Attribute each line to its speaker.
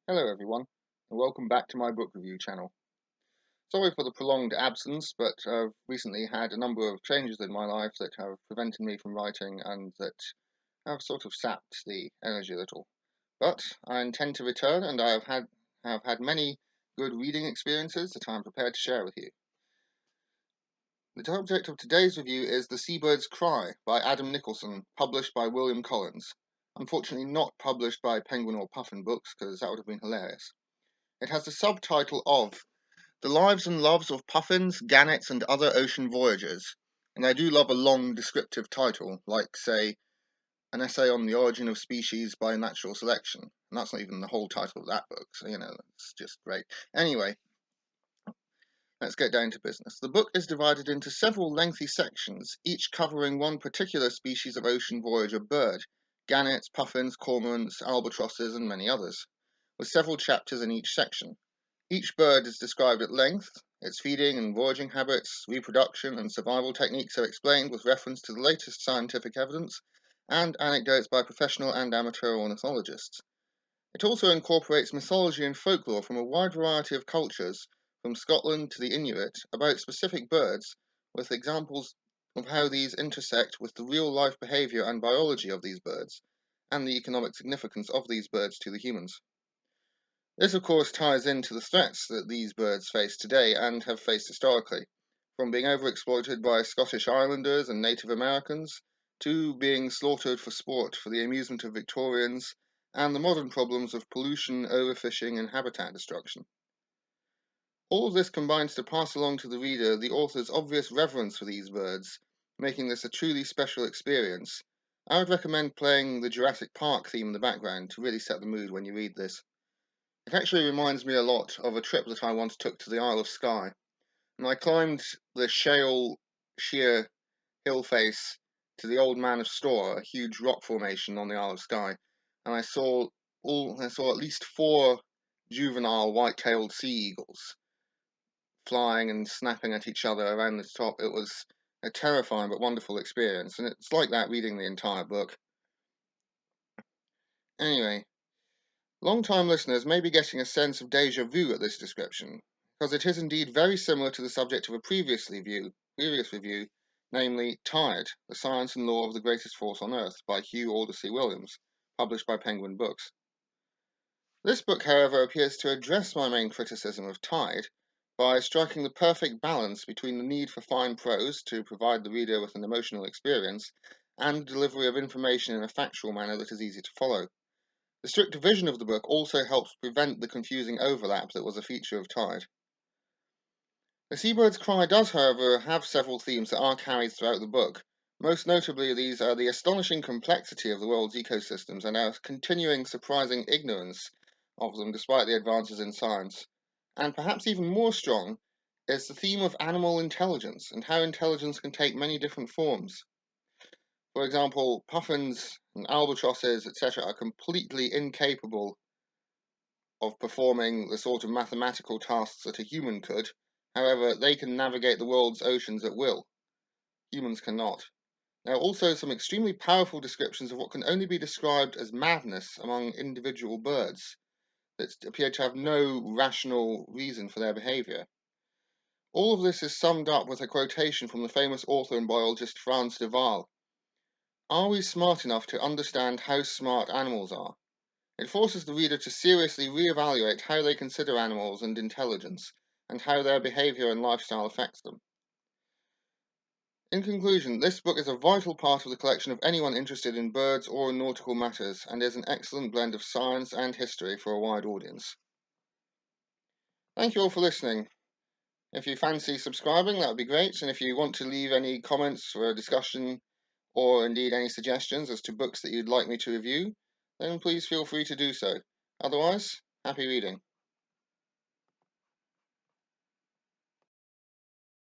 Speaker 1: Hello everyone, and welcome back to my book review channel. Sorry for the prolonged absence, but I've recently had a number of changes in my life that have prevented me from writing and that have sort of sapped the energy a little. But I intend to return, and I have had many good reading experiences that I'm prepared to share with you. The subject of today's review is The Seabird's Cry by Adam Nicolson, published by William Collins. Unfortunately not published by Penguin or Puffin Books, because that would have been hilarious. It has the subtitle of The Lives and Loves of Puffins, Gannets, and Other Ocean Voyagers. And I do love a long descriptive title, like, say, an essay on the origin of species by natural selection. And that's not even the whole title of that book, so, it's just great. Anyway, let's get down to business. The book is divided into several lengthy sections, each covering one particular species of ocean voyager bird, gannets, puffins, cormorants, albatrosses, and many others, with several chapters in each section. Each bird is described at length, its feeding and voyaging habits, reproduction, and survival techniques are explained with reference to the latest scientific evidence and anecdotes by professional and amateur ornithologists. It also incorporates mythology and folklore from a wide variety of cultures, from Scotland to the Inuit, about specific birds, with examples of how these intersect with the real-life behavior and biology of these birds, and the economic significance of these birds to the humans. This, of course, ties into the threats that these birds face today and have faced historically, from being overexploited by Scottish Islanders and Native Americans, to being slaughtered for sport for the amusement of Victorians, and the modern problems of pollution, overfishing, and habitat destruction. All of this combines to pass along to the reader the author's obvious reverence for these birds, making this a truly special experience. I would recommend playing the Jurassic Park theme in the background to really set the mood when you read this. It actually reminds me a lot of a trip that I once took to the Isle of Skye, and I climbed the shale, sheer hill face to the Old Man of Storr, a huge rock formation on the Isle of Skye, and I saw at least 4 juvenile white-tailed sea eagles flying and snapping at each other around the top. It was a terrifying but wonderful experience, and it's like that reading the entire book. Anyway, long-time listeners may be getting a sense of déjà vu at this description, because it is indeed very similar to the subject of a previous review, namely Tide, The Science and Law of the Greatest Force on Earth by Hugh Aldersey Williams, published by Penguin Books. This book, however, appears to address my main criticism of Tide by striking the perfect balance between the need for fine prose to provide the reader with an emotional experience and the delivery of information in a factual manner that is easy to follow. The strict division of the book also helps prevent the confusing overlap that was a feature of Tide. The Seabird's Cry does, however, have several themes that are carried throughout the book. Most notably, these are the astonishing complexity of the world's ecosystems and our continuing surprising ignorance of them despite the advances in science. And perhaps even more strong is the theme of animal intelligence and how intelligence can take many different forms. For example, puffins and albatrosses, etc., are completely incapable of performing the sort of mathematical tasks that a human could. However, they can navigate the world's oceans at will. Humans cannot. There are also some extremely powerful descriptions of what can only be described as madness among individual birds that appear to have no rational reason for their behavior. All of this is summed up with a quotation from the famous author and biologist Frans de Waal. Are we smart enough to understand how smart animals are? It forces the reader to seriously re-evaluate how they consider animals and intelligence, and how their behavior and lifestyle affects them. In conclusion, this book is a vital part of the collection of anyone interested in birds or nautical matters, and is an excellent blend of science and history for a wide audience. Thank you all for listening. If you fancy subscribing, that would be great, and if you want to leave any comments for a discussion, or indeed any suggestions as to books that you'd like me to review, then please feel free to do so. Otherwise, happy reading.